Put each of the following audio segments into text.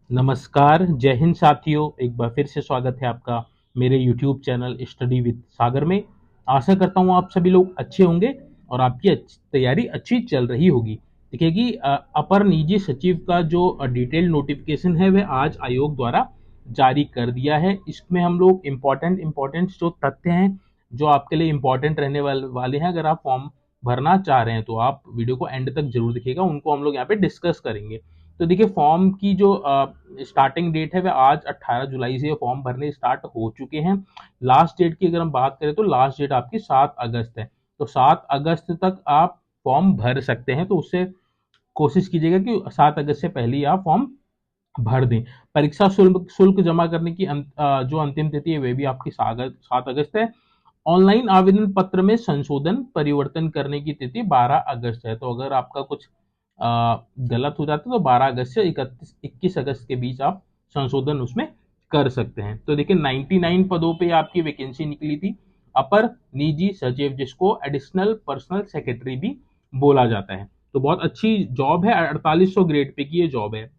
नमस्कार, जय हिंद साथियों। एक बार फिर से स्वागत है आपका मेरे यूट्यूब चैनल स्टडी विद सागर में। आशा करता हूँ आप सभी लोग अच्छे होंगे और आपकी तैयारी अच्छी चल रही होगी। देखिए कि अपर निजी सचिव का जो डिटेल नोटिफिकेशन है वह आज आयोग द्वारा जारी कर दिया है। इसमें हम लोग इम्पोर्टेंट जो तथ्य हैं जो आपके लिए इम्पोर्टेंट रहने वाले हैं, अगर आप फॉर्म भरना चाह रहे हैं तो आप वीडियो को एंड तक जरूर देखिएगा, उनको हम लोग यहाँ पे डिस्कस करेंगे। तो देखिए फॉर्म की जो स्टार्टिंग डेट है वह आज 18 जुलाई से फॉर्म भरने स्टार्ट हो चुके हैं। लास्ट डेट की अगर हम बात करें तो लास्ट डेट आपकी 7 अगस्त है। तो 7 अगस्त तक आप फॉर्म भर सकते हैं, तो उससे कोशिश कीजिएगा कि 7 अगस्त से पहले ही आप फॉर्म भर दें। परीक्षा शुल्क शुल्क जमा करने की जो अंतिम तिथि है वह भी आपकी 7 अगस्त है। ऑनलाइन आवेदन पत्र में संशोधन परिवर्तन करने की तिथि 12 अगस्त है। तो अगर आपका कुछ गलत हो जाता है तो 12 अगस्त से 21 अगस्त के बीच आप संशोधन उसमें कर सकते हैं। तो देखिए 99 पदों पे आपकी वैकेंसी निकली थी, अपर निजी सचिव, जिसको एडिशनल पर्सनल सेक्रेटरी भी बोला जाता है। तो बहुत अच्छी जॉब है, 4800 ग्रेड पे की ये जॉब है।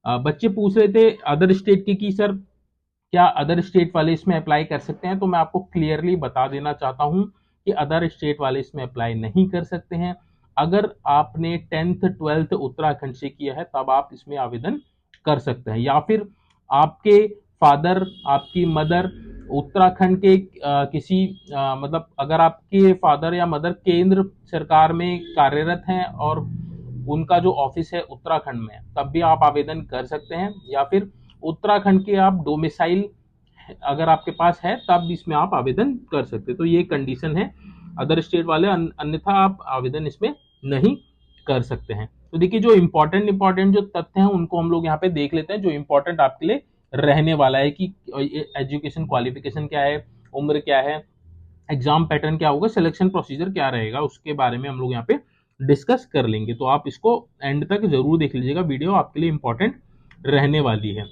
बच्चे पूछ रहे थे अदर स्टेट के कि सर क्या अदर स्टेट वाले इसमें अप्लाई कर सकते हैं, तो मैं आपको क्लियरली बता देना चाहता हूं कि अदर स्टेट वाले इसमें अप्लाई नहीं कर सकते हैं। अगर आपने 10th 12th उत्तराखंड से किया है तब आप इसमें आवेदन कर सकते हैं, या फिर आपके फादर आपकी मदर उत्तराखंड के किसी मतलब अगर आपके फादर या मदर केंद्र सरकार में कार्यरत हैं और उनका जो ऑफिस है उत्तराखंड में, तब भी आप आवेदन कर सकते हैं। या फिर उत्तराखंड के आप डोमिसाइल अगर आपके पास है तब इसमें आप आवेदन कर सकते हैं। तो ये कंडीशन है, अदर स्टेट वाले अन्यथा आप आवेदन इसमें नहीं कर सकते हैं। तो देखिए जो इंपॉर्टेंट जो तथ्य हैं उनको हम लोग यहाँ पे देख लेते हैं, जो इंपॉर्टेंट आपके लिए रहने वाला है कि एजुकेशन क्वालिफिकेशन क्या है, उम्र क्या है, एग्जाम पैटर्न क्या होगा, सिलेक्शन प्रोसीजर क्या रहेगा, उसके बारे में हम लोग यहाँ पे डिस्कस कर लेंगे। तो आप इसको एंड तक जरूर देख लीजिएगा, वीडियो आपके लिए इंपॉर्टेंट रहने वाली है।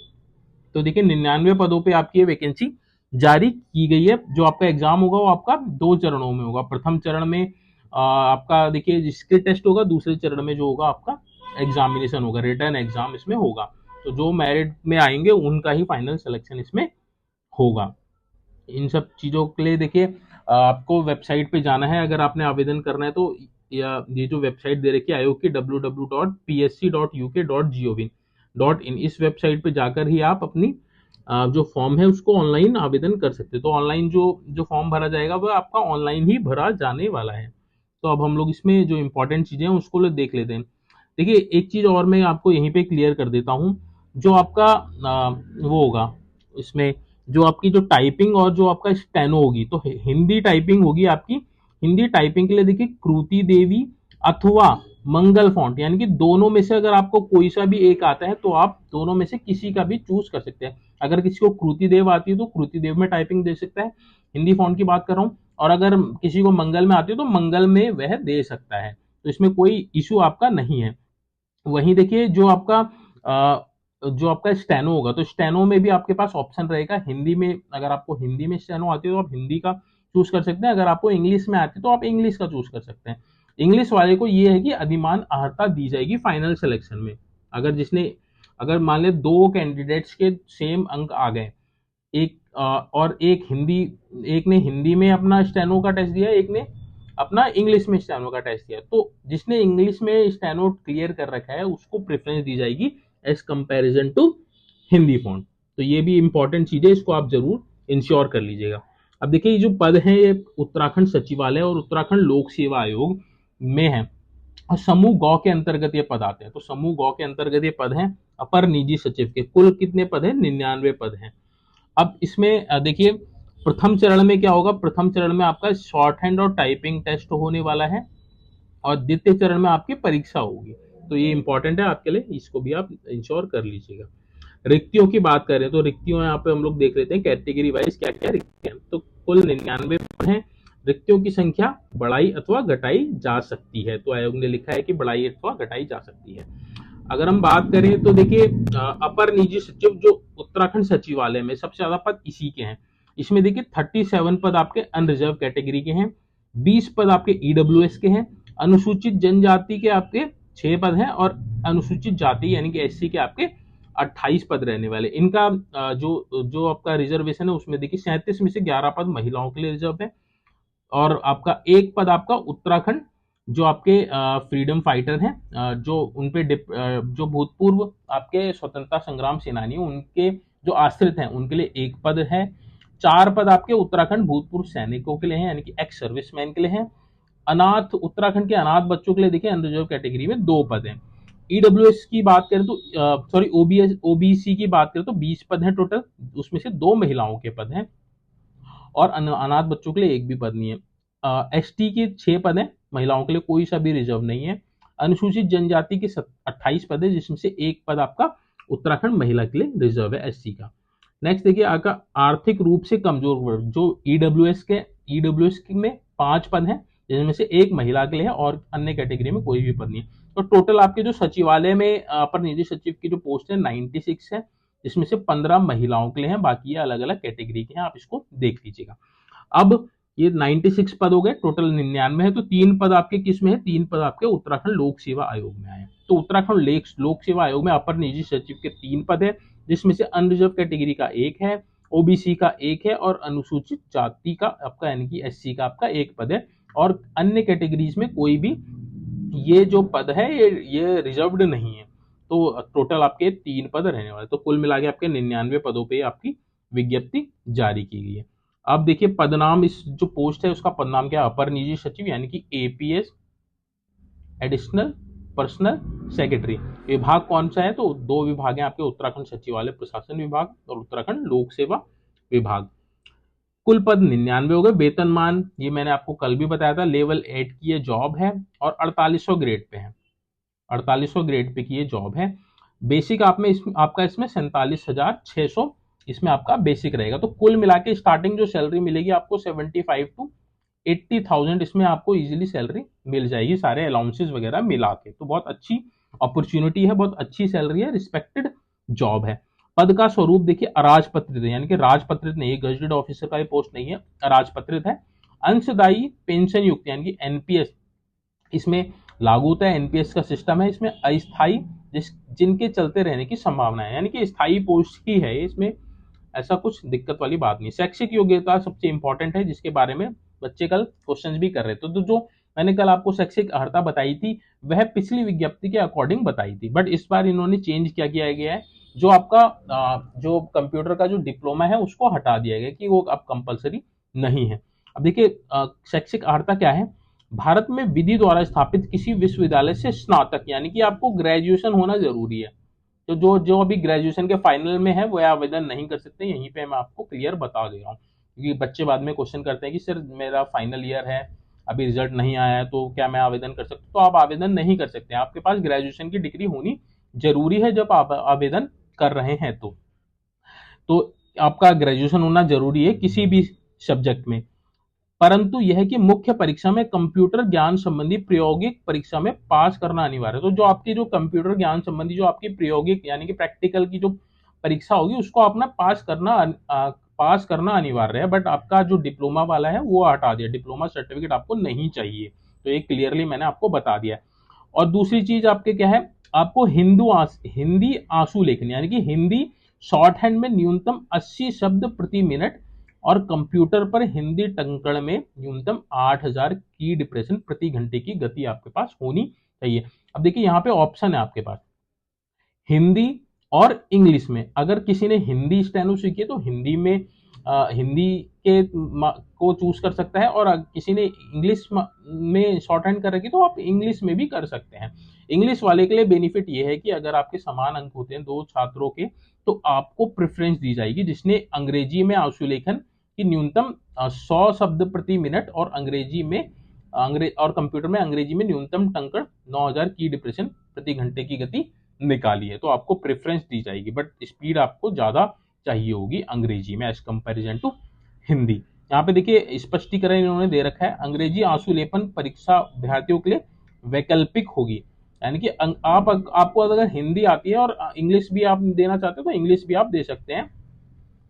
तो देखिए 99 पदों पे आपकी ये वैकेंसी जारी की गई है। जो आपका एग्जाम होगा वो आपका 2 चरणों में होगा। प्रथम चरण में आपका देखिए स्किल टेस्ट होगा, दूसरे चरण में जो होगा आपका एग्जामिनेशन होगा, रिटर्न एग्जाम इसमें होगा। तो जो मेरिट में आएंगे उनका ही फाइनल सिलेक्शन इसमें होगा। इन सब चीज़ों के लिए देखिए आपको वेबसाइट पे जाना है, अगर आपने आवेदन करना है तो या ये जो वेबसाइट दे रखी है आयोग की www.psc.uk.gov.in, इस वेबसाइट पे जाकर ही आप अपनी जो फॉर्म है उसको ऑनलाइन आवेदन कर सकते हैं। तो ऑनलाइन जो जो फॉर्म भरा जाएगा वह आपका ऑनलाइन ही भरा जाने वाला है। तो अब हम लोग इसमें जो इंपॉर्टेंट चीज़ें हैं उसको देख लेते हैं। देखिए एक चीज़ और मैं आपको यहीं पे क्लियर कर देता हूँ, जो आपका वो होगा इसमें, जो आपकी जो टाइपिंग और जो आपका स्टेनो होगी, तो हिंदी टाइपिंग होगी आपकी। हिंदी टाइपिंग के लिए देखिए कृति देवी अथवा मंगल फॉन्ट, यानी कि दोनों में से अगर आपको कोई सा भी एक आता है तो आप दोनों में से किसी का भी चूज कर सकते हैं। अगर किसी को कृति देव आती है तो कृति देव में टाइपिंग दे सकता है, हिंदी फॉन्ट की बात कर रहा हूँ। और अगर किसी को मंगल में आती है तो मंगल में वह दे सकता है। तो इसमें कोई इशू आपका नहीं है। वहीं देखिए जो आपका स्टेनो होगा, तो स्टेनो में भी आपके पास ऑप्शन रहेगा हिंदी में। अगर आपको हिंदी में स्टेनो आती है तो आप हिंदी का चूज कर सकते हैं, अगर आपको इंग्लिश में आती है तो आप इंग्लिश का चूज कर सकते हैं। इंग्लिश वाले को ये है कि अधिमान अर्हता दी जाएगी फाइनल सिलेक्शन में। अगर मान ले दो कैंडिडेट्स के सेम अंक आ गए, और एक ने हिंदी में अपना स्टेनो का टेस्ट दिया, एक ने अपना इंग्लिश में स्टेनो का टेस्ट दिया, तो जिसने इंग्लिश में स्टेनो क्लियर कर रखा है उसको प्रेफरेंस दी जाएगी as comparison to Hindi font. तो ये भी इंपॉर्टेंट चीज है, इसको आप जरूर इंश्योर कर लीजिएगा। अब देखिए ये जो पद है ये उत्तराखंड सचिवालय और उत्तराखंड लोक सेवा आयोग में है, और समूह गौ के अंतर्गत ये पद आते हैं। तो समूह गौ के अंतर्गत ये पद हैं अपर निजी सचिव के। कुल कितने पद हैं? 99 पद हैं। अब इसमें देखिए प्रथम चरण में क्या होगा, प्रथम चरण में आपका शॉर्ट हैंड और टाइपिंग टेस्ट होने वाला है, और द्वितीय चरण में आपकी परीक्षा होगी। तो ये इंपॉर्टेंट है आपके लिए, इसको भी आप इंश्योर कर लीजिएगा। रिक्तियों की बात करें तो रिक्तियों यहाँ पे हम लोग देख लेते हैं कैटेगरी वाइज क्या क्या रिक्तियां। तो कुल 99 हैं। रिक्तियों की संख्या बढ़ाई अथवा घटाई जा सकती है। तो आयोग ने लिखा है कि बढ़ाई अथवा घटाई जा सकती है। अगर हम बात करें तो देखिए अपर निजी सचिव जो उत्तराखंड सचिवालय में सबसे ज्यादा पद इसी के हैं। इसमें देखिए 37 पद आपके अनरिजर्व कैटेगरी के हैं, 20 पद आपके ईडब्ल्यूएस के हैं, अनुसूचित जनजाति के आपके 6 पद हैं, और अनुसूचित जाति यानी कि एससी के आपके 28 पद रहने वाले। इनका जो जो आपका रिजर्वेशन है उसमें देखिए 37 में से 11 पद महिलाओं के लिए रिजर्व है, और आपका एक पद आपका उत्तराखंड जो आपके फ्रीडम फाइटर हैं, जो उन पे जो भूतपूर्व आपके स्वतंत्रता संग्राम सेनानी उनके जो आश्रित हैं उनके लिए एक पद है। 4 पद आपके उत्तराखंड भूतपूर्व सैनिकों के लिए हैं, यानी कि एक्स सर्विसमैन के लिए हैं। अनाथ उत्तराखंड के अनाथ बच्चों के लिए देखिए अनरिजर्व कैटेगरी में 2 पद हैं। ईडब्ल्यूएस की बात करें तो सॉरी ओबीसी की बात करें तो 20 पद हैं टोटल, उसमें से 2 महिलाओं के पद हैं, और अनाथ बच्चों के लिए एक भी पद नहीं है। एसटी के 6 पद हैं, महिलाओं के लिए कोई सा भी रिजर्व नहीं है। अनुसूचित जनजाति के 28 पद है, जिसमें से एक पद आपका उत्तराखंड महिला के लिए रिजर्व है एससी का। नेक्स्ट देखिए आपका आर्थिक रूप से कमजोर वर्ग, जो ईडब्ल्यूएस में 5 पद हैं, जिनमें से एक महिला के लिए है और अन्य कैटेगरी में कोई भी पद नहीं है। तो टोटल आपके जो सचिवालय में अपर निजी सचिव की जो पोस्ट है 96 है, इसमें से 15 महिलाओं के लिए हैं, बाकी ये अलग अलग कैटेगरी के हैं, आप इसको देख लीजिएगा। अब ये 96 पद हो गए, टोटल 99 है, तो 3 पद आपके किस में है? 3 पद आपके उत्तराखंड लोक सेवा आयोग में आए। तो उत्तराखंड लोक सेवा आयोग में अपर निजी सचिव के 3 पद है, जिसमें से अनरिजर्व कैटेगरी का 1 है, ओबीसी का 1 है, और अनुसूचित जाति का आपका यानी कि एससी का आपका 1 पद है, और अन्य कैटेगरीज में कोई भी ये जो पद है ये रिजर्व्ड नहीं है। तो टोटल आपके 3 पद रहने वाले, तो कुल मिला के आपके 99 पदों पे आपकी विज्ञप्ति जारी की गई है। अब देखिए पदनाम, इस जो पोस्ट है उसका पदनाम क्या है? अपर निजी सचिव यानी कि एपीएस, एडिशनल पर्सनल सेक्रेटरी। विभाग कौन सा है? तो 2 विभाग हैं आपके, उत्तराखंड सचिवालय प्रशासन विभाग और उत्तराखंड लोक सेवा विभाग। कुल पद 99 हो गए। वेतनमान ये मैंने आपको कल भी बताया था, लेवल 8 की ये जॉब है और 4800 ग्रेड पे है, 4800 ग्रेड पे की ये जॉब है। बेसिक आप में आपका इसमें 47,600 इसमें आपका बेसिक रहेगा। तो कुल मिला के स्टार्टिंग जो सैलरी मिलेगी आपको 75 टू 80,000 इसमें आपको इजीली सैलरी मिल जाएगी, सारे अलाउंसेस वगैरह मिला के। तो बहुत अच्छी अपॉर्चुनिटी है, बहुत अच्छी सैलरी है, रिस्पेक्टेड जॉब है। पद का स्वरूप देखिए अराजपत्रित है, यानी कि राजपत्रित नहीं है, गजेटेड ऑफिसर का ये पोस्ट नहीं है, राजपत्रित है। अंशदायी पेंशन युक्त यानी कि एनपीएस इसमें लागू होता है, एनपीएस का सिस्टम है। इसमें अस्थायी जिनके चलते रहने की संभावना है, यानी कि स्थायी पोस्ट ही है, इसमें ऐसा कुछ दिक्कत वाली बात नहीं। शैक्षिक योग्यता सबसे इंपॉर्टेंट है, जिसके बारे में बच्चे कल क्वेश्चंस भी कर रहे थे। तो जो मैंने कल आपको शैक्षिक अर्हता बताई थी वह पिछली विज्ञप्ति के अकॉर्डिंग बताई थी, बट इस बार इन्होंने चेंज क्या किया गया है, जो आपका जो कंप्यूटर का जो डिप्लोमा है उसको हटा दिया गया कि वो अब कंपलसरी नहीं है। अब देखिए शैक्षिक अर्हता क्या है? भारत में विधि द्वारा स्थापित किसी विश्वविद्यालय से स्नातक, यानी कि आपको ग्रेजुएशन होना जरूरी है। तो जो जो अभी ग्रेजुएशन के फाइनल में है वो आवेदन नहीं कर सकते, यहीं पे मैं आपको क्लियर बता दे रहा हूँ, क्योंकि बच्चे बाद में क्वेश्चन करते हैं कि सर मेरा फाइनल ईयर है, अभी रिजल्ट नहीं आया है, तो क्या मैं आवेदन कर सकता हूँ? तो आप आवेदन नहीं कर सकते, आपके पास ग्रेजुएशन की डिग्री होनी जरूरी है जब आप आवेदन कर रहे हैं। तो आपका ग्रेजुएशन होना जरूरी है किसी भी सब्जेक्ट में, परंतु यह है कि मुख्य परीक्षा में कंप्यूटर ज्ञान संबंधी प्रायोगिक परीक्षा में पास करना अनिवार्य है। तो जो आपकी जो कंप्यूटर ज्ञान संबंधी जो आपकी प्रायोगिक यानी कि प्रैक्टिकल की जो परीक्षा होगी उसको अपना पास करना अनिवार्य है, बट आपका जो डिप्लोमा वाला है वो हटा दिया, डिप्लोमा सर्टिफिकेट आपको नहीं चाहिए। तो ये क्लियरली मैंने आपको बता दिया है। और दूसरी चीज आपके क्या है, आपको हिंदी आंसू लेखन यानी कि हिंदी शॉर्ट हैंड में न्यूनतम 80 शब्द प्रति मिनट और कंप्यूटर पर हिंदी टंकण में न्यूनतम 8000 की डिप्रेशन प्रति घंटे की गति आपके पास होनी चाहिए। अब देखिए यहाँ पे ऑप्शन है आपके पास हिंदी और इंग्लिश में। अगर किसी ने हिंदी स्टेनो सीखी है तो हिंदी में हिंदी के को चूज कर सकता है, और किसी ने इंग्लिश में शॉर्ट हैंड कर रखी तो आप इंग्लिश में भी कर सकते हैं। इंग्लिश वाले के लिए बेनिफिट ये है कि अगर आपके समान अंक होते हैं 2 छात्रों के तो आपको प्रेफरेंस दी जाएगी, जिसने अंग्रेजी में आंसुलेखन की न्यूनतम 100 शब्द प्रति मिनट और अंग्रेजी में और कंप्यूटर में अंग्रेजी में न्यूनतम टंकण 9000 की डिप्रेशन प्रति घंटे की गति निकाली है, तो आपको प्रेफरेंस दी जाएगी, बट स्पीड आपको ज्यादा चाहिए होगी अंग्रेजी में एज कंपैरिजन टू हिंदी। यहाँ पे देखिए स्पष्टीकरण इन्होंने दे रखा है, अंग्रेजी आंसुलेपन परीक्षा अभ्यर्थियों के लिए वैकल्पिक होगी, यानी कि आपको अगर हिंदी आती है और इंग्लिश भी आप देना चाहते हो तो इंग्लिश भी आप दे सकते हैं,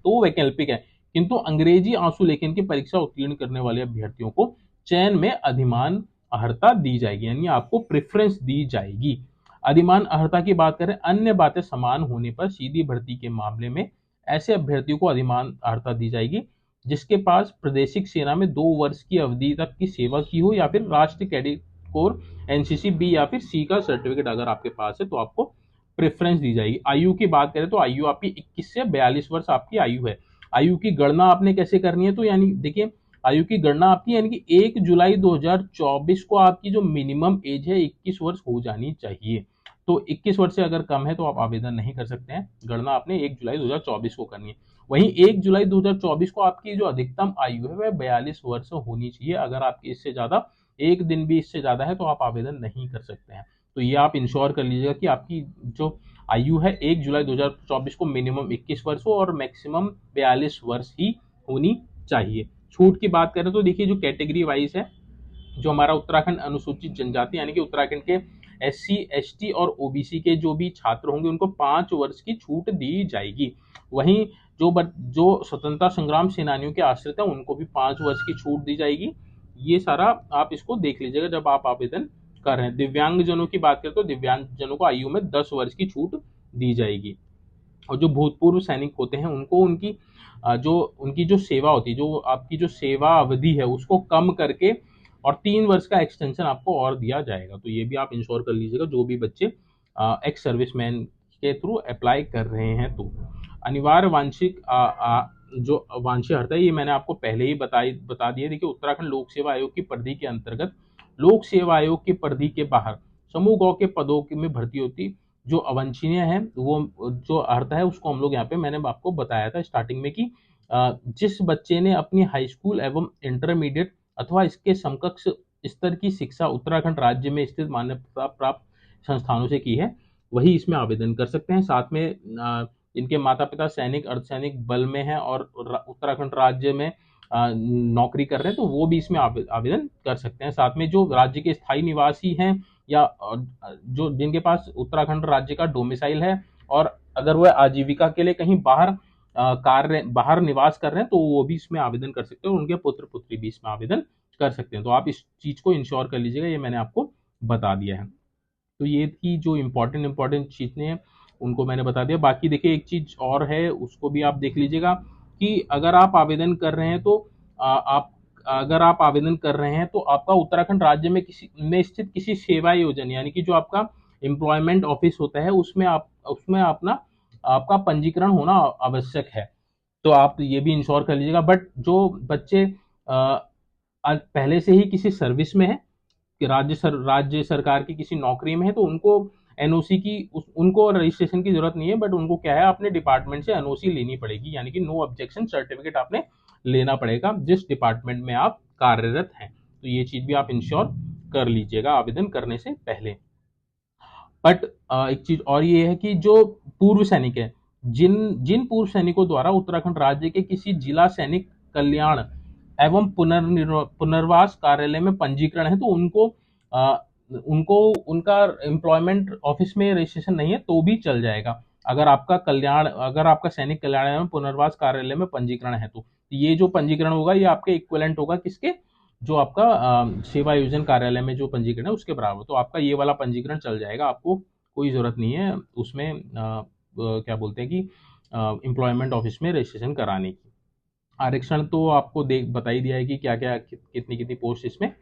तो वो वैकल्पिक है। किंतु अंग्रेजी आंसुलेखन की परीक्षा उत्तीर्ण करने वाले अभ्यर्थियों को चयन में अधिमान अर्हता दी जाएगी, यानी आपको प्रेफरेंस दी जाएगी। अधिमान अर्हता की बात करें, अन्य बातें समान होने पर सीधी भर्ती के मामले में ऐसे अभ्यर्थियों को अधिमान अर्हता दी जाएगी जिसके पास प्रादेशिक सेना में 2 वर्ष की अवधि तक की सेवा की हो या फिर राष्ट्रीय कैडेट कोर एनसीसी बी या फिर सी का सर्टिफिकेट अगर आपके पास है तो आपको प्रेफरेंस दी जाएगी। आयु की बात करें तो आयु आपकी 21 से 42 वर्ष आपकी आयु है। आयु की गणना आपने कैसे करनी है, तो यानी देखिए आयु की गणना आपकी यानी कि 1 जुलाई 2024 को आपकी जो मिनिमम एज है 21 वर्ष हो जानी चाहिए। तो 21 वर्ष से अगर कम है तो आप आवेदन नहीं कर सकते हैं। गणना आपने 1 जुलाई 2024 को करनी है। वहीं 1 जुलाई 2024 को आपकी जो अधिकतम आयु है वह 42 वर्ष होनी चाहिए। अगर आपकी इससे ज़्यादा एक दिन भी इससे ज़्यादा है तो आप आवेदन नहीं कर सकते हैं। तो ये आप इंश्योर कर लीजिएगा कि आपकी जो आयु है 1 जुलाई 2024 को मिनिमम 21 वर्ष हो और मैक्सिमम 42 वर्ष ही होनी चाहिए। छूट की बात करें तो देखिए जो कैटेगरी वाइज है, जो हमारा उत्तराखंड अनुसूचित जनजाति यानी कि उत्तराखंड के SC ST और OBC के जो भी छात्र होंगे उनको 5 वर्ष की छूट दी जाएगी। वहीं जो स्वतंत्रता संग्राम सेनानियों के आश्रित हैं उनको भी 5 वर्ष की छूट दी जाएगी। ये सारा आप इसको देख लीजिएगा जब आप आवेदन कर रहे हैं। दिव्यांगजनों की बात करें तो दिव्यांगजनों को आयु में 10 वर्ष की छूट दी जाएगी। और जो भूतपूर्व सैनिक होते हैं उनको उनकी जो सेवा होती है, जो आपकी जो सेवा अवधि है उसको कम करके और 3 वर्ष का एक्सटेंशन आपको और दिया जाएगा। तो ये भी आप इंश्योर कर लीजिएगा जो भी बच्चे एक्स सर्विसमैन के थ्रू अप्लाई कर रहे हैं। तो अनिवार्य वांछिक जो वांछित अर्हता है ये मैंने आपको पहले ही बता दिया। देखिए उत्तराखंड लोक सेवा आयोग की परिधि के अंतर्गत लोक सेवा आयोग की परिधि के बाहर समूह गौ के पदों में भर्ती होती जो अवांछनीय है, वो जो अर्हता है उसको हम लोग यहाँ पे मैंने आपको बताया था स्टार्टिंग में कि जिस बच्चे ने अपनी हाई स्कूल एवं इंटरमीडिएट अथवा इसके समकक्ष स्तर की शिक्षा उत्तराखंड राज्य में स्थित मान्यता प्राप्त संस्थानों से की है वही इसमें आवेदन कर सकते हैं। साथ में इनके माता पिता सैनिक अर्धसैनिक बल में हैं और उत्तराखंड राज्य में नौकरी कर रहे हैं तो वो भी इसमें आवेदन कर सकते हैं। साथ में जो राज्य के स्थायी निवासी हैं या जो जिनके पास उत्तराखंड राज्य का डोमिसाइल है और अगर वह आजीविका के लिए कहीं बाहर निवास कर रहे हैं तो वो भी इसमें आवेदन कर सकते हैं और उनके पुत्र पुत्री भी इसमें आवेदन कर सकते हैं। तो आप इस चीज को इंश्योर कर लीजिएगा, ये मैंने आपको बता दिया है। तो ये थी जो इम्पोर्टेंट चीजें हैं उनको मैंने बता दिया। बाकी देखिए एक चीज और है उसको भी आप देख लीजिएगा कि अगर आप आवेदन कर रहे हैं तो अगर आप आवेदन कर रहे हैं तो आपका उत्तराखंड राज्य में स्थित किसी सेवा योजना यानी कि जो आपका एम्प्लॉयमेंट ऑफिस होता है उसमें आपका पंजीकरण होना आवश्यक है। तो आप ये भी इंश्योर कर लीजिएगा। बट जो बच्चे पहले से ही किसी सर्विस में है कि राज्य सरकार की किसी नौकरी में है तो उनको एनओसी उनको रजिस्ट्रेशन की जरूरत नहीं है। बट उनको क्या है अपने डिपार्टमेंट से एनओसी लेनी पड़ेगी यानी कि नो ऑब्जेक्शन सर्टिफिकेट आपने लेना पड़ेगा जिस डिपार्टमेंट में आप कार्यरत हैं। तो ये चीज भी आप इंश्योर कर लीजिएगा आवेदन करने से पहले। बट एक चीज और ये है कि जो पूर्व सैनिक है जिन पूर्व सैनिकों द्वारा उत्तराखंड राज्य के किसी जिला सैनिक कल्याण एवं पुनर्वास कार्यालय में पंजीकरण है तो उनको उनका एम्प्लॉयमेंट ऑफिस में रजिस्ट्रेशन नहीं है तो भी चल जाएगा। अगर आपका सैनिक कल्याण एवं पुनर्वास कार्यालय में पंजीकरण है तो ये जो पंजीकरण होगा ये आपके इक्विवेलेंट होगा किसके, जो आपका सेवा योजन कार्यालय में जो पंजीकरण है उसके बराबर। तो आपका ये वाला पंजीकरण चल जाएगा, आपको कोई जरूरत नहीं है उसमें क्या बोलते हैं कि एम्प्लॉयमेंट ऑफिस में रजिस्ट्रेशन कराने की। आरक्षण तो आपको बता ही दिया है कि क्या क्या कितनी पोस्ट इसमें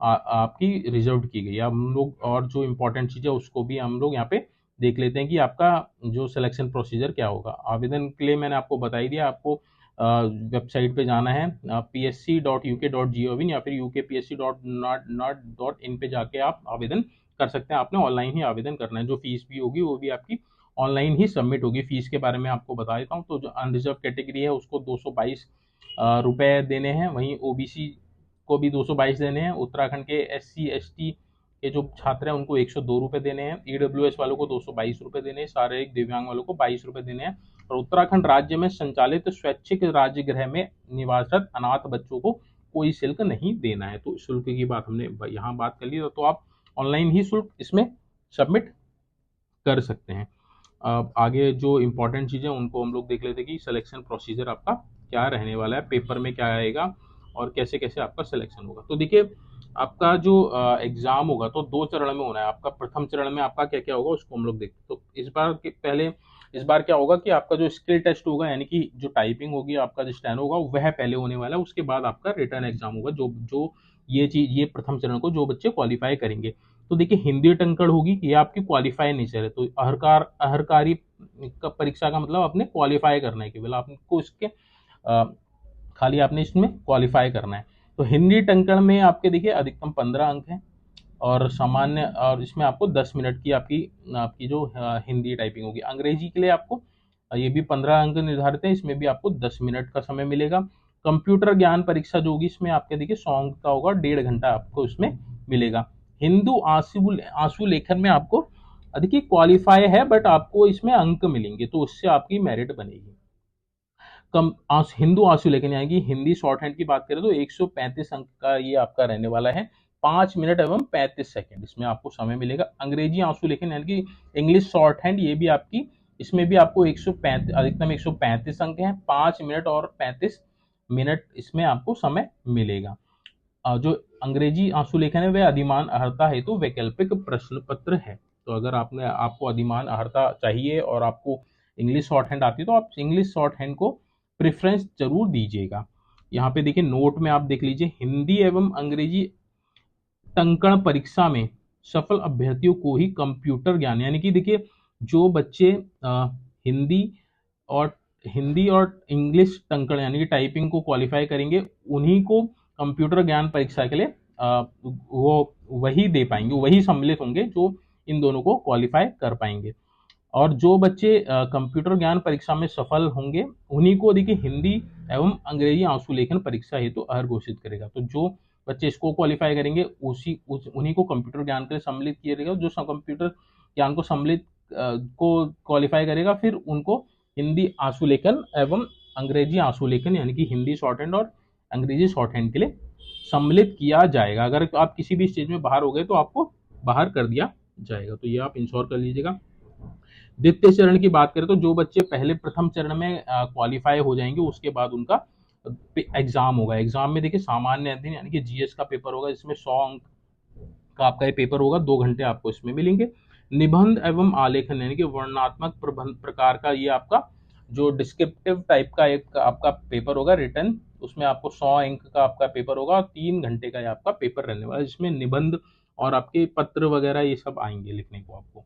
आपकी रिजर्व की गई है। हम लोग और जो इम्पोर्टेंट चीज़ है उसको भी हम लोग यहाँ पे देख लेते हैं कि आपका जो सिलेक्शन प्रोसीजर क्या होगा। आवेदन के लिए मैंने आपको बता ही दिया, आपको वेबसाइट पे जाना है psc.uk.gov या फिर ukpsc.nat.in पे जाके आप आवेदन कर सकते हैं। आपने ऑनलाइन ही आवेदन करना है। जो फीस भी होगी वो भी आपकी ऑनलाइन ही सबमिट होगी। फीस के बारे में आपको बता देता हूँ। तो जो अनरिजर्व कैटेगरी है उसको 222 रुपये देने हैं, वहीं ओबीसी को भी 222 देने हैं। उत्तराखंड के SC ST के जो छात्र हैं उनको 102 रुपये देने हैं। EWS वालों को 222 रुपये देने हैं। शारीरिक दिव्यांग वालों को 22 रुपये देने हैं। और उत्तराखंड राज्य में संचालित स्वैच्छिक राज्य गृह में निवासरत अनाथ बच्चों को कोई शुल्क नहीं देना है। तो शुल्क की बात हमने यहाँ बात कर ली, तो आप ऑनलाइन ही शुल्क इसमें सबमिट कर सकते हैं। आगे जो इम्पोर्टेंट चीज़ें उनको हम लोग देख लेते हैं कि सिलेक्शन प्रोसीजर आपका क्या रहने वाला है, पेपर में क्या आएगा और कैसे कैसे आपका सिलेक्शन होगा। तो देखिए आपका जो एग्जाम होगा तो 2 चरण में होना है। आपका प्रथम चरण में आपका क्या-क्या होगा उसको हम लोग देखते हैं। तो इस बार क्या होगा कि आपका जो स्किल टेस्ट होगा, यानी कि जो टाइपिंग होगी, आपका जो स्टेनो होगा वह पहले होने वाला है। उसके बाद आपका रिटन एग्जाम होगा, जो जो ये प्रथम चरण को जो बच्चे क्वालीफाई करेंगे। तो देखिए हिंदी टंकण होगी, ये आपकी क्वालीफाई नेचर है। तो अहरकारी का परीक्षा का मतलब आपने क्वालीफाई करना है, केवल आपको इसके खाली आपने इसमें क्वालिफाई करना है। तो हिंदी टंकण में आपके देखिए अधिकतम 15 अंक हैं, और सामान्य, और इसमें आपको 10 मिनट की आपकी आपकी जो हिंदी टाइपिंग होगी। अंग्रेजी के लिए आपको ये भी 15 अंक निर्धारित है, इसमें भी आपको 10 मिनट का समय मिलेगा। कंप्यूटर ज्ञान परीक्षा जो होगी, इसमें आपके देखिए 100 अंक का होगा, 1.5 घंटा आपको इसमें मिलेगा। हिंदू आंसू आंसू लेखन में आपको देखिए क्वालिफाई है, बट आपको इसमें अंक मिलेंगे, तो उससे आपकी मेरिट बनेगी। हिंदू आंसुलेखन यानी कि हिंदी शॉर्ट हैंड की बात करें तो 135 अंक का ये आपका रहने वाला है। 5 मिनट एवं 35 सेकंड इसमें आपको समय मिलेगा। अंग्रेजी आंसुलेखन यानी कि इंग्लिश शॉर्ट हैंड, ये भी आपकी, इसमें भी आपको 135 अधिकतम 135 अंक हैं। 5 मिनट और 35 मिनट इसमें आपको समय मिलेगा। जो अंग्रेजी आंसुलेखन है वह अधिमान अहर्ता हेतु वैकल्पिक प्रश्न पत्र है। तो अगर आपको अधिमान अहर्ता चाहिए और आपको इंग्लिश शॉर्ट हैंड आती है, तो आप इंग्लिश शॉर्ट हैंड को प्रेफरेंस जरूर दीजिएगा। यहाँ पे देखिए नोट में आप देख लीजिए, हिंदी एवं अंग्रेजी टंकण परीक्षा में सफल अभ्यर्थियों को ही कंप्यूटर ज्ञान, यानी कि देखिए जो बच्चे हिंदी और हिंदी और इंग्लिश टंकण यानी कि टाइपिंग को क्वालिफाई करेंगे, उन्हीं को कंप्यूटर ज्ञान परीक्षा के लिए वो वही दे पाएंगे, वही सम्मिलित होंगे जो इन दोनों को क्वालिफाई कर पाएंगे। और जो बच्चे कंप्यूटर ज्ञान परीक्षा में सफल होंगे, उन्हीं को देखिए हिंदी एवं अंग्रेजी आंसू लेखन परीक्षा हेतु अहर घोषित करेगा। तो जो बच्चे इसको क्वालिफाई करेंगे उन्हीं को कंप्यूटर ज्ञान के लिए सम्मिलित किया जाएगा। जो कंप्यूटर ज्ञान को सम्मिलित को क्वालिफाई करेगा, फिर उनको हिंदी आंसू लेखन एवं अंग्रेजी आंसू लेखन यानी कि हिंदी शॉर्ट हैंड और अंग्रेजी शॉर्ट हैंड के लिए सम्मिलित किया जाएगा। अगर आप किसी भी स्टेज में बाहर हो गए तो आपको बाहर कर दिया जाएगा। तो ये आप इंश्योर कर लीजिएगा। द्वितीय चरण की बात करें तो जो बच्चे पहले प्रथम चरण में क्वालिफाई हो जाएंगे, उसके बाद उनका एग्जाम होगा। एग्जाम में देखिए सामान्य अध्ययन यानी कि जीएस का पेपर होगा, इसमें 100 अंक का आपका ये पेपर होगा, 2 घंटे आपको इसमें मिलेंगे। निबंध एवं आलेखन यानी कि वर्णनात्मक प्रबंध प्रकार का ये आपका जो डिस्क्रिप्टिव टाइप का एक आपका पेपर होगा रिटर्न, उसमें आपको 100 अंक का आपका पेपर होगा, और 3 घंटे का ये आपका पेपर रहने वाला है, जिसमें निबंध और आपके पत्र वगैरह ये सब आएंगे लिखने को आपको।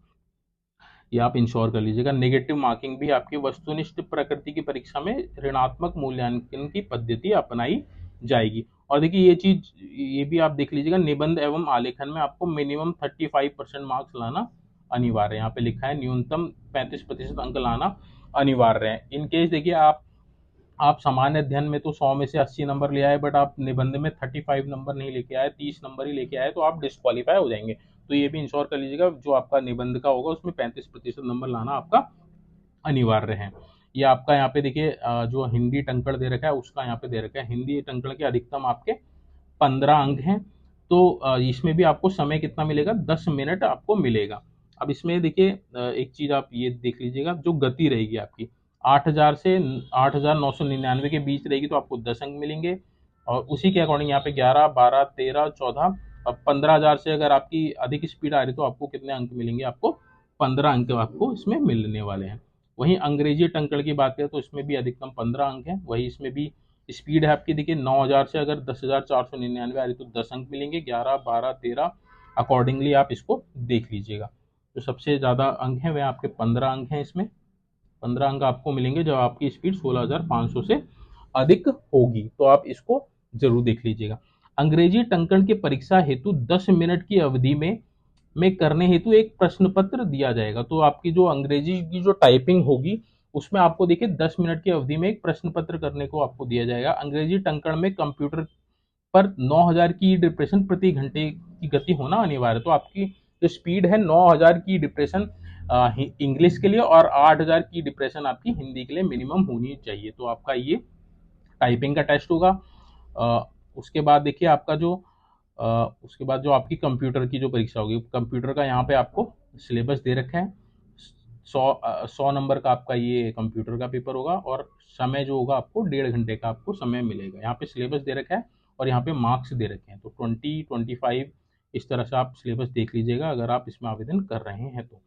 ये आप इंश्योर कर लीजिएगा। नेगेटिव मार्किंग भी आपकी वस्तुनिष्ठ प्रकृति की परीक्षा में ऋणात्मक मूल्यांकन की पद्धति अपनाई जाएगी। और देखिए ये चीज ये भी आप देख लीजिएगा, निबंध एवं आलेखन में आपको मिनिमम 35% मार्क्स लाना अनिवार्य है। यहाँ पे लिखा है न्यूनतम 35% अंक लाना अनिवार्य है। इन केस देखिए आप सामान्य अध्ययन में तो 100 में से 80 नंबर ले आए, बट आप निबंध में 35 नंबर नहीं लेके आए, 30 नंबर ही लेके आए, तो आप डिस्क्वालीफाई हो जाएंगे। तो ये भी इंश्योर कर लीजिएगा, जो आपका निबंध का होगा उसमें 35% नंबर लाना आपका अनिवार्य है। ये आपका यहाँ पे देखिए जो हिंदी टंकण दे रखा है उसका यहाँ पे दे रखा है, हिंदी टंकण के अधिकतम आपके 15 अंक हैं। तो इसमें भी आपको समय कितना मिलेगा, 10 मिनट आपको मिलेगा। अब इसमें देखिए एक चीज आप ये देख लीजिएगा, जो गति रहेगी आपकी 8,000 से 8,999 के बीच रहेगी, तो आपको 10 अंक मिलेंगे। और उसी के अकॉर्डिंग यहाँ पे 11, 12, 13, 14, अब 15,000 से अगर आपकी अधिक स्पीड आ रही तो आपको कितने अंक मिलेंगे, आपको 15 अंक आपको इसमें मिलने वाले हैं। वहीं अंग्रेजी टंकण की बात करें तो इसमें भी अधिकतम 15 अंक है। वही इसमें भी स्पीड है आपकी देखिए 9,000 से अगर 10,499 आ रही तो 10 अंक मिलेंगे, 11, 12, 13 अकॉर्डिंगली आप इसको देख लीजिएगा। तो सबसे ज़्यादा अंक हैं वह आपके 15 अंक हैं। इसमें 15 अंक आपको मिलेंगे जब आपकी स्पीड 16,500 से अधिक होगी, तो आप इसको जरूर देख लीजिएगा। अंग्रेजी टंकण की परीक्षा हेतु 10 मिनट की अवधि में करने हेतु एक प्रश्न पत्र दिया जाएगा। तो आपकी जो अंग्रेजी की जो टाइपिंग होगी उसमें आपको देखिए 10 मिनट की अवधि में एक प्रश्न पत्र करने को आपको दिया जाएगा। अंग्रेजी टंकण में कंप्यूटर पर 9,000 की डिप्रेशन प्रति घंटे की गति होना अनिवार्य है। तो आपकी जो स्पीड है 9,000 की डिप्रेशन इंग्लिश के लिए और 8,000 की डिप्रेशन आपकी हिंदी के लिए मिनिमम होनी चाहिए। तो आपका ये टाइपिंग का टेस्ट होगा। उसके बाद देखिए आपका जो उसके बाद जो आपकी कंप्यूटर की जो परीक्षा होगी, कंप्यूटर का यहाँ पे आपको सिलेबस दे रखा है। 100 नंबर का आपका ये कंप्यूटर का पेपर होगा, और समय जो होगा आपको 1.5 घंटे का आपको समय मिलेगा। यहाँ पे सिलेबस दे रखा है और यहाँ पे मार्क्स दे रखे हैं। तो 20, 25 इस तरह से आप सिलेबस देख लीजिएगा अगर आप इसमें आवेदन कर रहे हैं तो।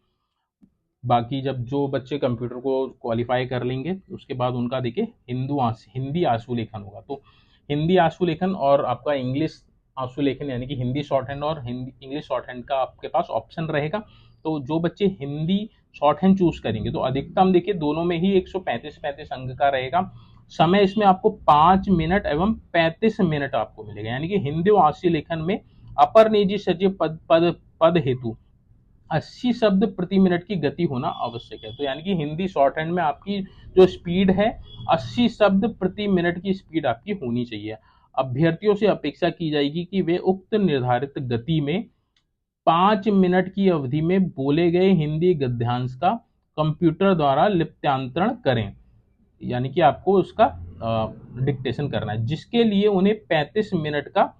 बाकी जब जो बच्चे कंप्यूटर को क्वालिफाई कर लेंगे उसके बाद उनका देखिए हिंदी आशुलेखन होगा। तो हिंदी आशुलेखन और आपका इंग्लिश आशुलेखन यानी कि हिंदी शॉर्ट हैंड और हिंदी इंग्लिश शॉर्ट हैंड का आपके पास ऑप्शन रहेगा। तो जो बच्चे हिंदी शॉर्ट हैंड चूज करेंगे तो अधिकतम देखिए दोनों में ही 135 अंक का रहेगा। समय इसमें आपको 5 मिनट एवं 35 मिनट आपको मिलेगा। यानी कि हिंदी और आशुलेखन में अपर निजी सचिव पद हेतु 80 शब्द प्रति मिनट की गति होना आवश्यक है। तो यानी कि हिंदी शॉर्ट हैंड में आपकी जो स्पीड है 80 शब्द प्रति मिनट की स्पीड आपकी होनी चाहिए। अभ्यर्थियों से अपेक्षा की जाएगी कि वे उक्त निर्धारित गति में 5 मिनट की अवधि में बोले गए हिंदी गद्यांश का कंप्यूटर द्वारा लिप्यांतरण करें। यानी कि आपको उसका डिक्टेशन करना है, जिसके लिए उन्हें 35 मिनट का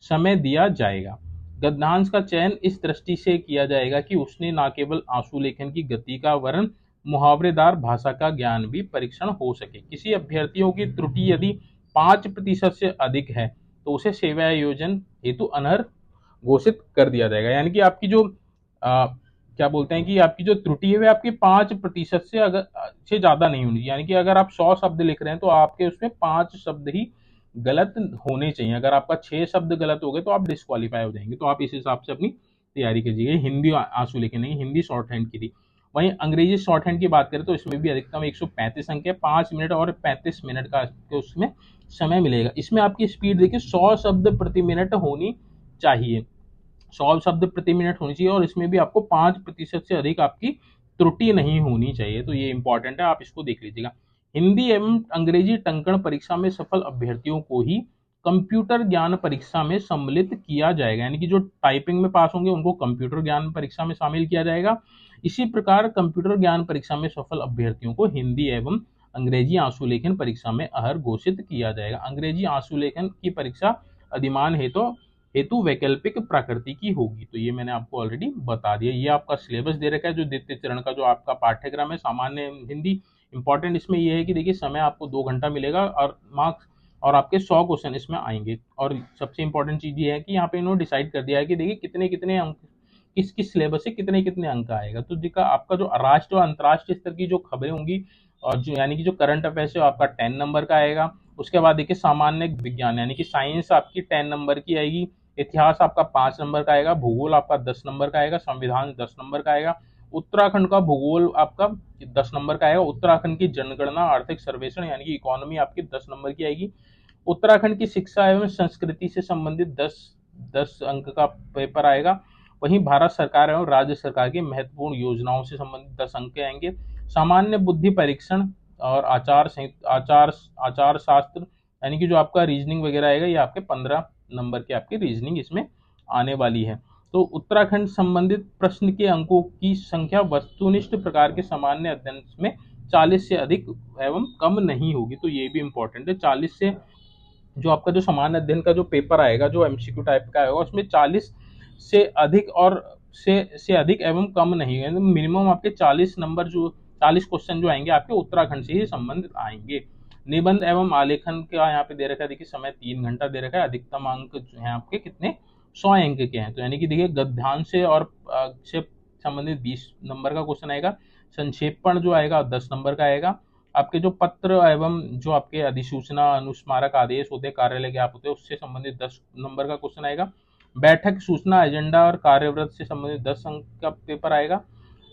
समय दिया जाएगा। गद्यांश का चयन इस दृष्टि से किया जाएगा कि उसने न केवल आशुलेखन की गति का वरन मुहावरेदार भाषा का ज्ञान भी परीक्षण हो सके। किसी अभ्यर्थियों की त्रुटि यदि 5% से अधिक है तो उसे सेवा आयोजन हेतु अनर्ह घोषित कर दिया जाएगा। यानी कि आपकी जो क्या बोलते हैं कि आपकी जो त्रुटि है वह आपकी 5% से अगर से ज्यादा नहीं होनी। यानी कि अगर आप 100 शब्द लिख रहे हैं तो आपके उसमें 5 शब्द ही गलत होने चाहिए। अगर आपका 6 शब्द गलत हो गए तो आप डिस्क्वालीफाई हो जाएंगे। तो आप इस हिसाब से अपनी तैयारी कीजिएगा। हिंदी आशुलेखन नहीं, हिंदी शॉर्ट हैंड की थी। वहीं अंग्रेजी शॉर्ट हैंड की बात करें तो इसमें भी अधिकतम 135 अंक है, 5 मिनट और 35 मिनट का उसमें समय मिलेगा। इसमें आपकी स्पीड देखिए 100 शब्द प्रति मिनट होनी चाहिए, 100 शब्द प्रति मिनट होनी चाहिए और इसमें भी आपको 5% से अधिक आपकी त्रुटि नहीं होनी चाहिए। तो ये इंपॉर्टेंट है, आप इसको देख लीजिएगा। हिंदी एवं अंग्रेजी टंकण परीक्षा में सफल अभ्यर्थियों को ही कंप्यूटर ज्ञान परीक्षा में सम्मिलित किया जाएगा। यानी कि जो टाइपिंग में पास होंगे उनको कंप्यूटर ज्ञान परीक्षा में शामिल किया जाएगा। इसी प्रकार कंप्यूटर ज्ञान परीक्षा में सफल अभ्यर्थियों को हिंदी एवं अंग्रेजी आशुलेखन परीक्षा में अहर घोषित किया जाएगा। अंग्रेजी आशुलेखन की परीक्षा अधिमान हेतु वैकल्पिक प्रकृति की होगी। तो ये मैंने आपको ऑलरेडी बता दिया। ये आपका सिलेबस दे रखा है जो द्वितीय चरण का जो आपका पाठ्यक्रम है सामान्य हिंदी। इंपॉर्टेंट इसमें ये है कि देखिए समय आपको 2 घंटा मिलेगा और मार्क्स और आपके 100 क्वेश्चन इसमें आएंगे। और सबसे इंपॉर्टेंट चीज ये है कि यहाँ पे इन्होंने डिसाइड कर दिया है कि देखिए कितने कितने अंक किस सिलेबस से कितने कितने अंक आएगा। तो देखा आपका जो राष्ट्रीय और अंतर्राष्ट्रीय स्तर की जो खबरें होंगी और जो यानी कि जो करंट अफेयर्स है आपका 10 नंबर का आएगा। उसके बाद देखिए सामान्य विज्ञान यानी कि साइंस आपकी 10 नंबर की आएगी। इतिहास आपका 5 नंबर का आएगा। भूगोल आपका 10 नंबर का आएगा। संविधान 10 नंबर का आएगा। उत्तराखंड का भूगोल आपका 10 नंबर का आएगा। उत्तराखंड की जनगणना आर्थिक सर्वेक्षण यानी कि इकोनॉमी आपकी 10 नंबर की आएगी। उत्तराखंड की शिक्षा एवं संस्कृति से संबंधित 10 अंक का पेपर आएगा। वहीं भारत सरकार एवं राज्य सरकार की महत्वपूर्ण योजनाओं से संबंधित 10 अंक आएंगे। सामान्य बुद्धि परीक्षण और आचार शास्त्र यानी कि जो आपका रीजनिंग वगैरह आएगा ये आपके 15 नंबर की आपकी रीजनिंग इसमें आने वाली है। तो उत्तराखंड संबंधित प्रश्न के अंकों की संख्या वस्तुनिष्ठ प्रकार के सामान्य अध्ययन में 40 से अधिक एवं कम नहीं होगी। तो ये भी इंपॉर्टेंट है। 40 से जो आपका जो सामान्य अध्ययन का जो पेपर आएगा जो एमसीक्यू टाइप का आएगा उसमें 40 से अधिक और से अधिक एवं कम नहीं है। मिनिमम आपके 40 नंबर जो 40 क्वेश्चन जो आएंगे आपके उत्तराखंड से ही संबंधित आएंगे। निबंध एवं आलेखन का यहाँ पे दे रखा है। देखिए समय 3 घंटा दे रखा है। अधिकतम अंक जो है आपके कितने 100 अंक के हैं। तो यानी कि देखिए गद्यांश से और से संबंधित 20 नंबर का क्वेश्चन आएगा। संक्षेपण जो आएगा 10 नंबर का आएगा। आपके जो पत्र एवं जो आपके अधिसूचना अनुस्मारक आदेश होते हैं कार्यालय के आप होते हैं उससे संबंधित 10 नंबर का क्वेश्चन आएगा। बैठक सूचना एजेंडा और कार्यव्रत से संबंधित 10 अंक का पेपर आएगा।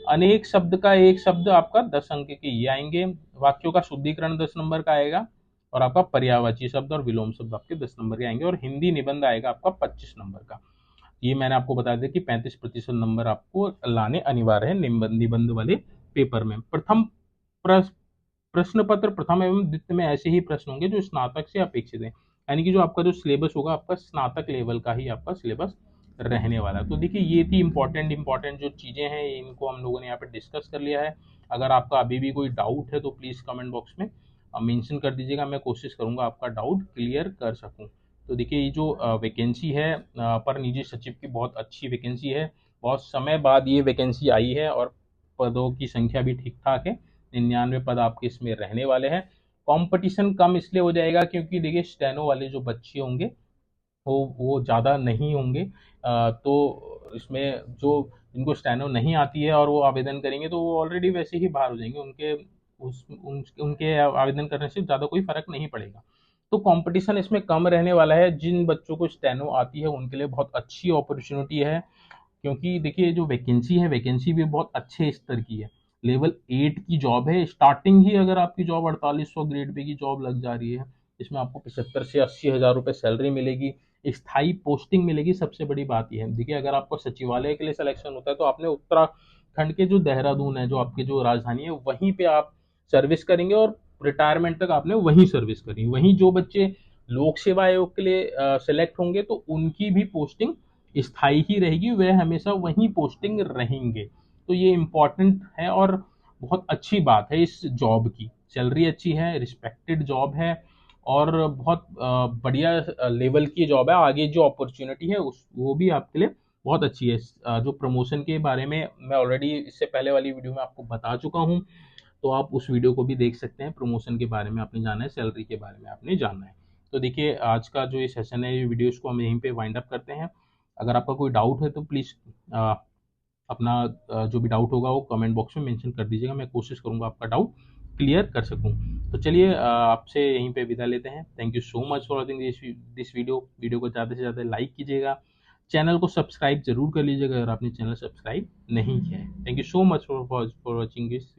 अनेक शब्द का एक शब्द आपका 10 अंक के ये आएंगे। वाक्यों का शुद्धिकरण 10 नंबर का आएगा और आपका पर्यायवाची शब्द और विलोम शब्द आपके 10 नंबर के आएंगे। और हिंदी निबंध आएगा आपका 25 नंबर का। ये मैंने आपको बता दिया कि 35% नंबर आपको लाने अनिवार्य है निबंध वाले पेपर में। प्रश्न पत्र प्रथम एवं द्वितीय में ऐसे ही प्रश्न होंगे जो स्नातक से अपेक्षित है। यानी कि जो आपका जो सिलेबस होगा आपका स्नातक लेवल का ही आपका सिलेबस रहने वाला है। तो देखिए ये थी इंपॉर्टेंट जो चीजें हैं इनको हम लोगों ने यहाँ पे डिस्कस कर लिया है। अगर आपका अभी भी कोई डाउट है तो प्लीज कमेंट बॉक्स में मेंशन कर दीजिएगा। मैं कोशिश करूंगा आपका डाउट क्लियर कर सकूं। तो देखिए ये जो वैकेंसी है अपर निजी सचिव की बहुत अच्छी वैकेंसी है। बहुत समय बाद ये वैकेंसी आई है और पदों की संख्या भी ठीक ठाक है। 99 पद आपके इसमें रहने वाले हैं। कंपटीशन कम इसलिए हो जाएगा क्योंकि देखिए स्टेनो वाले जो बच्चे होंगे वो ज़्यादा नहीं होंगे। तो इसमें जो जिनको स्टेनो नहीं आती है और वो आवेदन करेंगे तो वो ऑलरेडी वैसे ही बाहर हो जाएंगे, उनके आवेदन करने से ज़्यादा कोई फर्क नहीं पड़ेगा। तो कंपटीशन इसमें कम रहने वाला है। जिन बच्चों को स्टेनो आती है उनके लिए बहुत अच्छी अपॉर्चुनिटी है, क्योंकि देखिए जो वैकेंसी है, वैकेंसी भी बहुत अच्छे स्तर की है। लेवल 8 की जॉब है। स्टार्टिंग ही अगर आपकी जॉब 4800 ग्रेड पे की जॉब लग जा रही है, इसमें आपको 75 से 80 हज़ार रुपये सैलरी मिलेगी, स्थायी पोस्टिंग मिलेगी। सबसे बड़ी बात यह है, देखिए अगर आपको सचिवालय के लिए सिलेक्शन होता है तो आपने उत्तराखंड के जो देहरादून है, जो आपकी जो राजधानी है, वहीं पे आप सर्विस करेंगे और रिटायरमेंट तक आपने वहीं सर्विस करी। वहीं जो बच्चे लोक सेवा आयोग के लिए सेलेक्ट होंगे तो उनकी भी पोस्टिंग स्थायी ही रहेगी, वह हमेशा वहीं पोस्टिंग रहेंगे। तो ये इम्पॉर्टेंट है और बहुत अच्छी बात है इस जॉब की। सैलरी अच्छी है, रिस्पेक्टेड जॉब है और बहुत बढ़िया लेवल की जॉब है। आगे जो अपॉर्चुनिटी है उस वो भी आपके लिए बहुत अच्छी है। जो प्रमोशन के बारे में मैं ऑलरेडी इससे पहले वाली वीडियो में आपको बता चुका हूँ, तो आप उस वीडियो को भी देख सकते हैं। प्रमोशन के बारे में आपने जाना है, सैलरी के बारे में आपने जानना है। तो देखिए आज का जो ये सेशन है, ये वीडियो, इसको हम यहीं पे वाइंड अप करते हैं। अगर आपका कोई डाउट है तो प्लीज़ अपना जो भी डाउट होगा वो कमेंट बॉक्स में मेंशन कर दीजिएगा। मैं कोशिश करूँगा आपका डाउट क्लियर कर सकूँ। तो चलिए आपसे यहीं पे विदा लेते हैं। Thank you so much for watching this video को ज़्यादा से ज़्यादा लाइक कीजिएगा। चैनल को सब्सक्राइब जरूर कर लीजिएगा अगर आपने चैनल सब्सक्राइब नहीं किया है। Thank you so much for watching this.